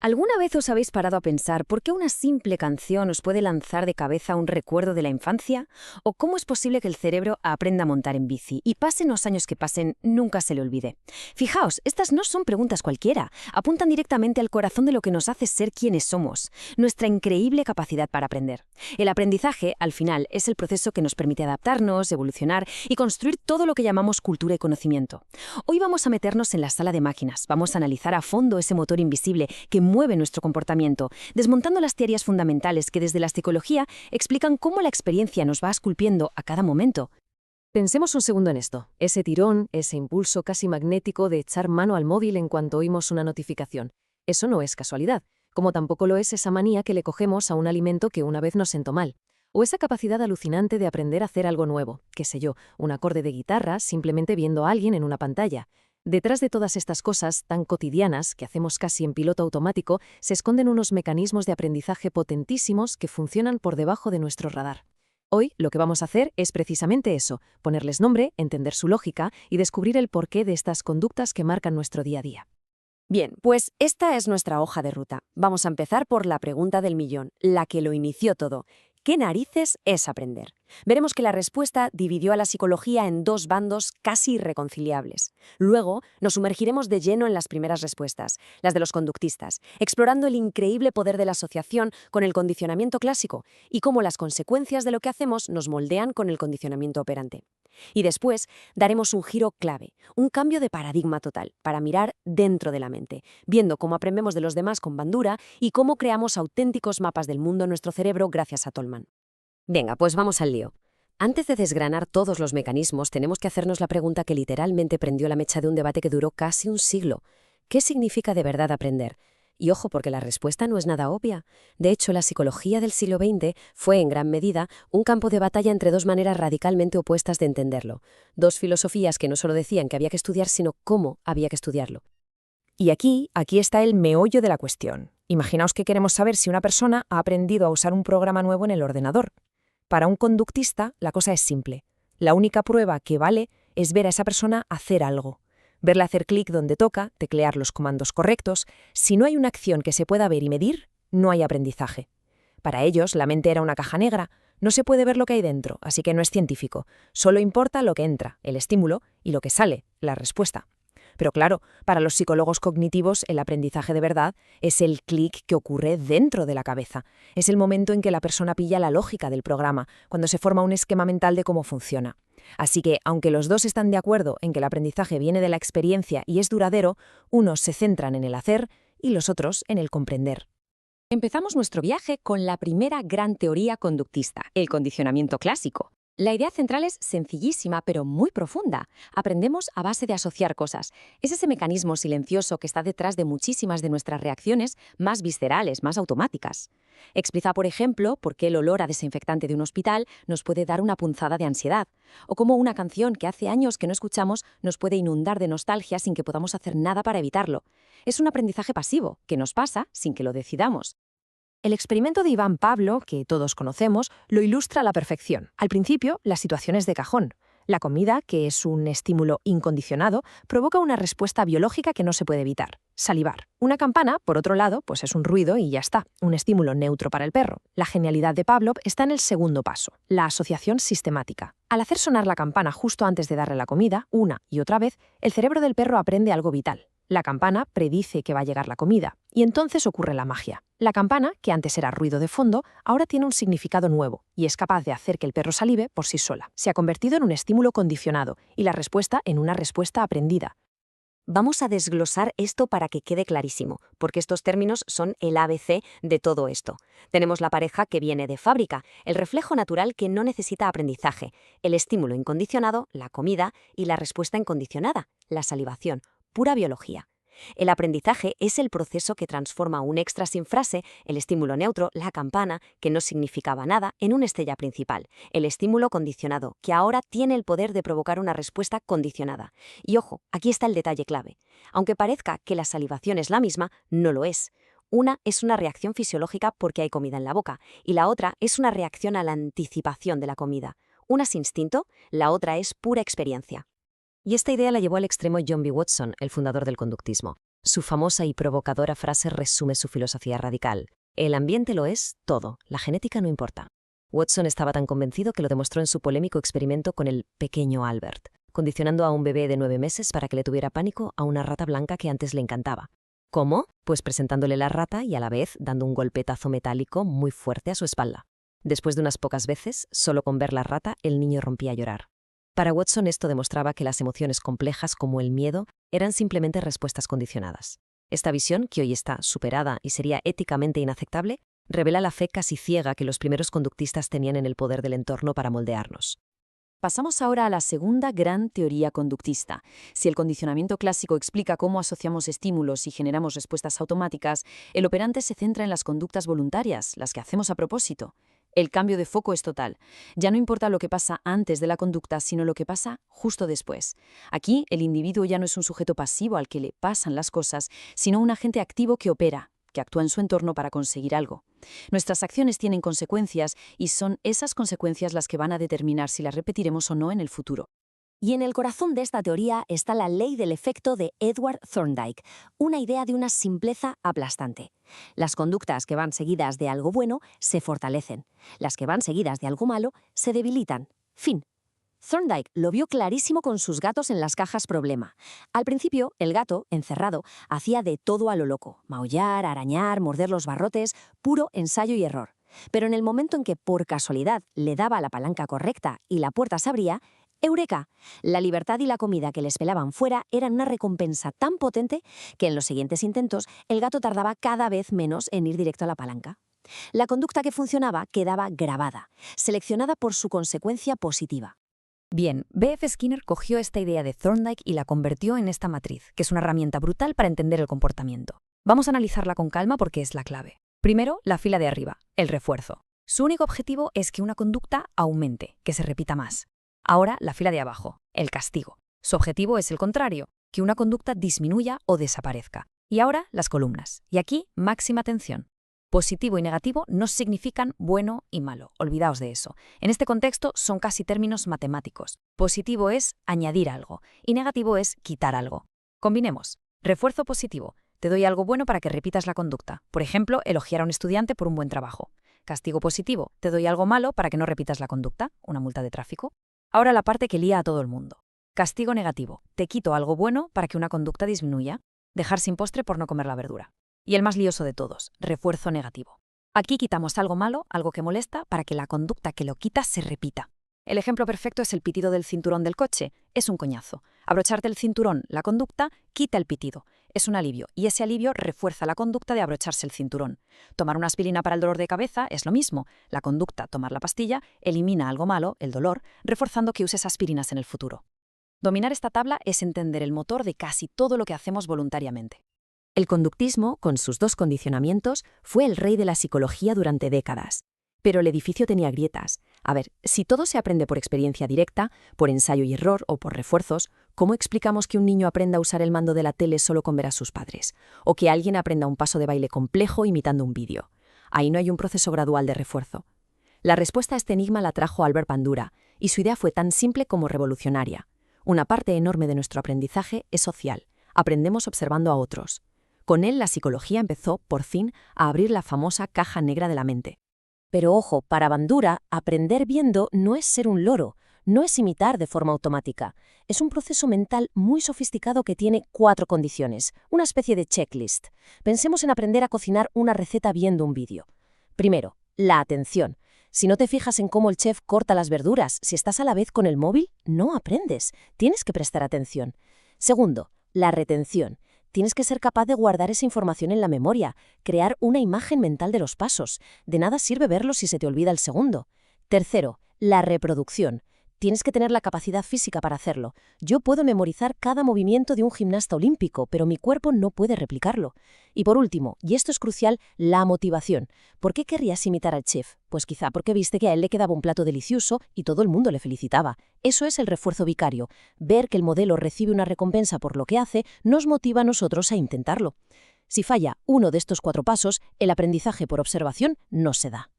¿Alguna vez os habéis parado a pensar por qué una simple canción os puede lanzar de cabeza un recuerdo de la infancia? ¿O cómo es posible que el cerebro aprenda a montar en bici y pasen los años que pasen, nunca se le olvide? Fijaos, estas no son preguntas cualquiera, apuntan directamente al corazón de lo que nos hace ser quienes somos, nuestra increíble capacidad para aprender. El aprendizaje, al final, es el proceso que nos permite adaptarnos, evolucionar y construir todo lo que llamamos cultura y conocimiento. Hoy vamos a meternos en la sala de máquinas, vamos a analizar a fondo ese motor invisible que mueve nuestro comportamiento, desmontando las teorías fundamentales que desde la psicología explican cómo la experiencia nos va esculpiendo a cada momento. Pensemos un segundo en esto, ese tirón, ese impulso casi magnético de echar mano al móvil en cuanto oímos una notificación. Eso no es casualidad, como tampoco lo es esa manía que le cogemos a un alimento que una vez nos sentó mal. O esa capacidad alucinante de aprender a hacer algo nuevo, qué sé yo, un acorde de guitarra simplemente viendo a alguien en una pantalla. Detrás de todas estas cosas tan cotidianas que hacemos casi en piloto automático, se esconden unos mecanismos de aprendizaje potentísimos que funcionan por debajo de nuestro radar. Hoy lo que vamos a hacer es precisamente eso, ponerles nombre, entender su lógica y descubrir el porqué de estas conductas que marcan nuestro día a día. Bien, pues esta es nuestra hoja de ruta. Vamos a empezar por la pregunta del millón, la que lo inició todo. ¿Qué narices es aprender? Veremos que la respuesta dividió a la psicología en dos bandos casi irreconciliables. Luego nos sumergiremos de lleno en las primeras respuestas, las de los conductistas, explorando el increíble poder de la asociación con el condicionamiento clásico y cómo las consecuencias de lo que hacemos nos moldean con el condicionamiento operante. Y después daremos un giro clave, un cambio de paradigma total, para mirar dentro de la mente, viendo cómo aprendemos de los demás con Bandura y cómo creamos auténticos mapas del mundo en nuestro cerebro gracias a Tolman. Venga, pues vamos al lío. Antes de desgranar todos los mecanismos, tenemos que hacernos la pregunta que literalmente prendió la mecha de un debate que duró casi un siglo. ¿Qué significa de verdad aprender? Y ojo, porque la respuesta no es nada obvia. De hecho, la psicología del siglo XX fue, en gran medida, un campo de batalla entre dos maneras radicalmente opuestas de entenderlo. Dos filosofías que no solo decían que había que estudiar, sino cómo había que estudiarlo. Y aquí está el meollo de la cuestión. Imaginaos que queremos saber si una persona ha aprendido a usar un programa nuevo en el ordenador. Para un conductista, la cosa es simple. La única prueba que vale es ver a esa persona hacer algo. Verla hacer clic donde toca, teclear los comandos correctos. Si no hay una acción que se pueda ver y medir, no hay aprendizaje. Para ellos, la mente era una caja negra. No se puede ver lo que hay dentro, así que no es científico. Solo importa lo que entra, el estímulo, y lo que sale, la respuesta. Pero claro, para los psicólogos cognitivos, el aprendizaje de verdad es el clic que ocurre dentro de la cabeza. Es el momento en que la persona pilla la lógica del programa, cuando se forma un esquema mental de cómo funciona. Así que, aunque los dos están de acuerdo en que el aprendizaje viene de la experiencia y es duradero, unos se centran en el hacer y los otros en el comprender. Empezamos nuestro viaje con la primera gran teoría conductista, el condicionamiento clásico. La idea central es sencillísima, pero muy profunda. Aprendemos a base de asociar cosas. Es ese mecanismo silencioso que está detrás de muchísimas de nuestras reacciones más viscerales, más automáticas. Explica, por ejemplo, por qué el olor a desinfectante de un hospital nos puede dar una punzada de ansiedad, o cómo una canción que hace años que no escuchamos nos puede inundar de nostalgia sin que podamos hacer nada para evitarlo. Es un aprendizaje pasivo, que nos pasa sin que lo decidamos. El experimento de Iván Pablo, que todos conocemos, lo ilustra a la perfección. Al principio, la situación es de cajón. La comida, que es un estímulo incondicionado, provoca una respuesta biológica que no se puede evitar: salivar. Una campana, por otro lado, pues es un ruido y ya está, un estímulo neutro para el perro. La genialidad de Pavlov está en el segundo paso, la asociación sistemática. Al hacer sonar la campana justo antes de darle la comida, una y otra vez, el cerebro del perro aprende algo vital. La campana predice que va a llegar la comida, y entonces ocurre la magia. La campana, que antes era ruido de fondo, ahora tiene un significado nuevo y es capaz de hacer que el perro salive por sí sola. Se ha convertido en un estímulo condicionado y la respuesta en una respuesta aprendida. Vamos a desglosar esto para que quede clarísimo, porque estos términos son el ABC de todo esto. Tenemos la pareja que viene de fábrica, el reflejo natural que no necesita aprendizaje, el estímulo incondicionado, la comida, y la respuesta incondicionada, la salivación, pura biología. El aprendizaje es el proceso que transforma un extra sin frase, el estímulo neutro, la campana, que no significaba nada, en una estrella principal, el estímulo condicionado, que ahora tiene el poder de provocar una respuesta condicionada. Y ojo, aquí está el detalle clave. Aunque parezca que la salivación es la misma, no lo es. Una es una reacción fisiológica porque hay comida en la boca, y la otra es una reacción a la anticipación de la comida. Una es instinto, la otra es pura experiencia. Y esta idea la llevó al extremo John B. Watson, el fundador del conductismo. Su famosa y provocadora frase resume su filosofía radical. El ambiente lo es todo, la genética no importa. Watson estaba tan convencido que lo demostró en su polémico experimento con el pequeño Albert, condicionando a un bebé de 9 meses para que le tuviera pánico a una rata blanca que antes le encantaba. ¿Cómo? Pues presentándole la rata y a la vez dando un golpetazo metálico muy fuerte a su espalda. Después de unas pocas veces, solo con ver la rata, el niño rompía a llorar. Para Watson esto demostraba que las emociones complejas como el miedo eran simplemente respuestas condicionadas. Esta visión, que hoy está superada y sería éticamente inaceptable, revela la fe casi ciega que los primeros conductistas tenían en el poder del entorno para moldearnos. Pasamos ahora a la segunda gran teoría conductista. Si el condicionamiento clásico explica cómo asociamos estímulos y generamos respuestas automáticas, el operante se centra en las conductas voluntarias, las que hacemos a propósito. El cambio de foco es total. Ya no importa lo que pasa antes de la conducta, sino lo que pasa justo después. Aquí, el individuo ya no es un sujeto pasivo al que le pasan las cosas, sino un agente activo que opera, que actúa en su entorno para conseguir algo. Nuestras acciones tienen consecuencias y son esas consecuencias las que van a determinar si las repetiremos o no en el futuro. Y en el corazón de esta teoría está la ley del efecto de Edward Thorndike, una idea de una simpleza aplastante. Las conductas que van seguidas de algo bueno se fortalecen, las que van seguidas de algo malo se debilitan. Fin. Thorndike lo vio clarísimo con sus gatos en las cajas problema. Al principio, el gato, encerrado, hacía de todo a lo loco: maullar, arañar, morder los barrotes, puro ensayo y error. Pero en el momento en que, por casualidad, le daba la palanca correcta y la puerta se abría, ¡eureka! La libertad y la comida que le esperaban fuera eran una recompensa tan potente que en los siguientes intentos el gato tardaba cada vez menos en ir directo a la palanca. La conducta que funcionaba quedaba grabada, seleccionada por su consecuencia positiva. Bien, B.F. Skinner cogió esta idea de Thorndike y la convirtió en esta matriz, que es una herramienta brutal para entender el comportamiento. Vamos a analizarla con calma porque es la clave. Primero, la fila de arriba, el refuerzo. Su único objetivo es que una conducta aumente, que se repita más. Ahora, la fila de abajo, el castigo. Su objetivo es el contrario, que una conducta disminuya o desaparezca. Y ahora, las columnas. Y aquí, máxima atención. Positivo y negativo no significan bueno y malo, olvidaos de eso. En este contexto son casi términos matemáticos. Positivo es añadir algo y negativo es quitar algo. Combinemos. Refuerzo positivo. Te doy algo bueno para que repitas la conducta. Por ejemplo, elogiar a un estudiante por un buen trabajo. Castigo positivo. Te doy algo malo para que no repitas la conducta, una multa de tráfico. Ahora la parte que lía a todo el mundo. Castigo negativo. Te quito algo bueno para que una conducta disminuya. Dejar sin postre por no comer la verdura. Y el más lioso de todos, refuerzo negativo. Aquí quitamos algo malo, algo que molesta, para que la conducta que lo quita se repita. El ejemplo perfecto es el pitido del cinturón del coche. Es un coñazo. Abrocharte el cinturón, la conducta, quita el pitido. Es un alivio, y ese alivio refuerza la conducta de abrocharse el cinturón. Tomar una aspirina para el dolor de cabeza es lo mismo. La conducta, tomar la pastilla, elimina algo malo, el dolor, reforzando que uses aspirinas en el futuro. Dominar esta tabla es entender el motor de casi todo lo que hacemos voluntariamente. El conductismo, con sus dos condicionamientos, fue el rey de la psicología durante décadas. Pero el edificio tenía grietas. A ver, si todo se aprende por experiencia directa, por ensayo y error o por refuerzos, ¿cómo explicamos que un niño aprenda a usar el mando de la tele solo con ver a sus padres? O que alguien aprenda un paso de baile complejo imitando un vídeo. Ahí no hay un proceso gradual de refuerzo. La respuesta a este enigma la trajo Albert Bandura, y su idea fue tan simple como revolucionaria. Una parte enorme de nuestro aprendizaje es social. Aprendemos observando a otros. Con él, la psicología empezó, por fin, a abrir la famosa caja negra de la mente. Pero ojo, para Bandura, aprender viendo no es ser un loro, no es imitar de forma automática. Es un proceso mental muy sofisticado que tiene 4 condiciones, una especie de checklist. Pensemos en aprender a cocinar una receta viendo un vídeo. Primero, la atención. Si no te fijas en cómo el chef corta las verduras, si estás a la vez con el móvil, no aprendes. Tienes que prestar atención. Segundo, la retención. Tienes que ser capaz de guardar esa información en la memoria, crear una imagen mental de los pasos. De nada sirve verlo si se te olvida el segundo. Tercero, la reproducción. Tienes que tener la capacidad física para hacerlo. Yo puedo memorizar cada movimiento de un gimnasta olímpico, pero mi cuerpo no puede replicarlo. Y por último, y esto es crucial, la motivación. ¿Por qué querrías imitar al chef? Pues quizá porque viste que a él le quedaba un plato delicioso y todo el mundo le felicitaba. Eso es el refuerzo vicario. Ver que el modelo recibe una recompensa por lo que hace nos motiva a nosotros a intentarlo. Si falla uno de estos 4 pasos, el aprendizaje por observación no se da.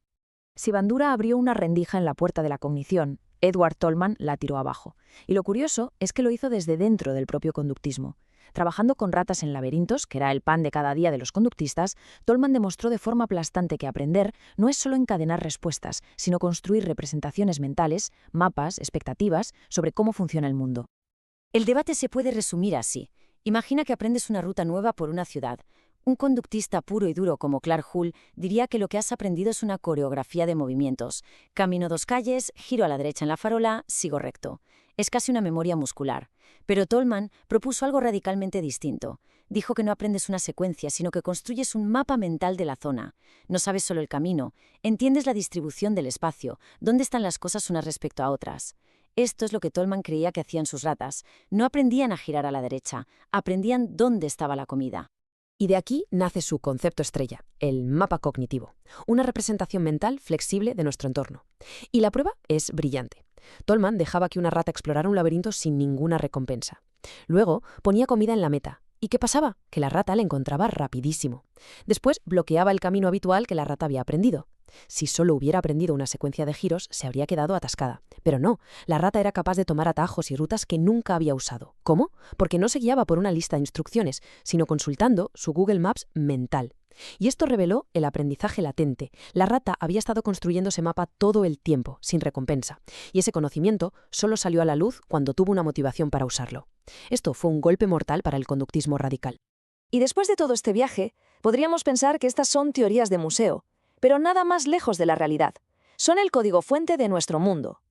Si Bandura abrió una rendija en la puerta de la cognición, Edward Tolman la tiró abajo. Y lo curioso es que lo hizo desde dentro del propio conductismo. Trabajando con ratas en laberintos, que era el pan de cada día de los conductistas, Tolman demostró de forma aplastante que aprender no es solo encadenar respuestas, sino construir representaciones mentales, mapas, expectativas sobre cómo funciona el mundo. El debate se puede resumir así. Imagina que aprendes una ruta nueva por una ciudad. Un conductista puro y duro como Clark Hull diría que lo que has aprendido es una coreografía de movimientos. Camino 2 calles, giro a la derecha en la farola, sigo recto. Es casi una memoria muscular. Pero Tolman propuso algo radicalmente distinto. Dijo que no aprendes una secuencia, sino que construyes un mapa mental de la zona. No sabes solo el camino, entiendes la distribución del espacio, dónde están las cosas unas respecto a otras. Esto es lo que Tolman creía que hacían sus ratas. No aprendían a girar a la derecha, aprendían dónde estaba la comida. Y de aquí nace su concepto estrella, el mapa cognitivo, una representación mental flexible de nuestro entorno. Y la prueba es brillante. Tolman dejaba que una rata explorara un laberinto sin ninguna recompensa. Luego ponía comida en la meta. ¿Y qué pasaba? Que la rata la encontraba rapidísimo. Después bloqueaba el camino habitual que la rata había aprendido. Si solo hubiera aprendido una secuencia de giros, se habría quedado atascada. Pero no, la rata era capaz de tomar atajos y rutas que nunca había usado. ¿Cómo? Porque no se guiaba por una lista de instrucciones, sino consultando su Google Maps mental. Y esto reveló el aprendizaje latente. La rata había estado construyendo ese mapa todo el tiempo, sin recompensa. Y ese conocimiento solo salió a la luz cuando tuvo una motivación para usarlo. Esto fue un golpe mortal para el conductismo radical. Y después de todo este viaje, podríamos pensar que estas son teorías de museo, pero nada más lejos de la realidad. Son el código fuente de nuestro mundo.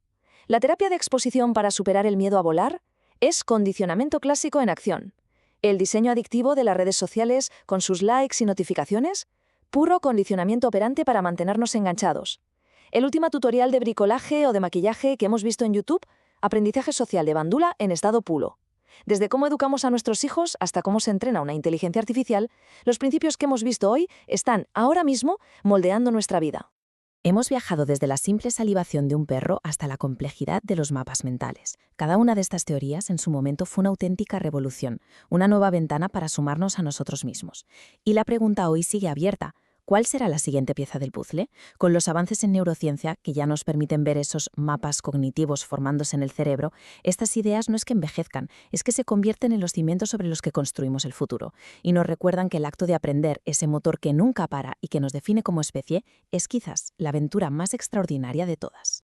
La terapia de exposición para superar el miedo a volar es condicionamiento clásico en acción. El diseño adictivo de las redes sociales con sus likes y notificaciones, puro condicionamiento operante para mantenernos enganchados. El último tutorial de bricolaje o de maquillaje que hemos visto en YouTube, aprendizaje social de Bandula en estado puro. Desde cómo educamos a nuestros hijos hasta cómo se entrena una inteligencia artificial, los principios que hemos visto hoy están ahora mismo moldeando nuestra vida. Hemos viajado desde la simple salivación de un perro hasta la complejidad de los mapas mentales. Cada una de estas teorías en su momento fue una auténtica revolución, una nueva ventana para sumarnos a nosotros mismos. Y la pregunta hoy sigue abierta. ¿Cuál será la siguiente pieza del puzzle? Con los avances en neurociencia, que ya nos permiten ver esos mapas cognitivos formándose en el cerebro, estas ideas no es que envejezcan, es que se convierten en los cimientos sobre los que construimos el futuro. Y nos recuerdan que el acto de aprender, ese motor que nunca para y que nos define como especie, es quizás la aventura más extraordinaria de todas.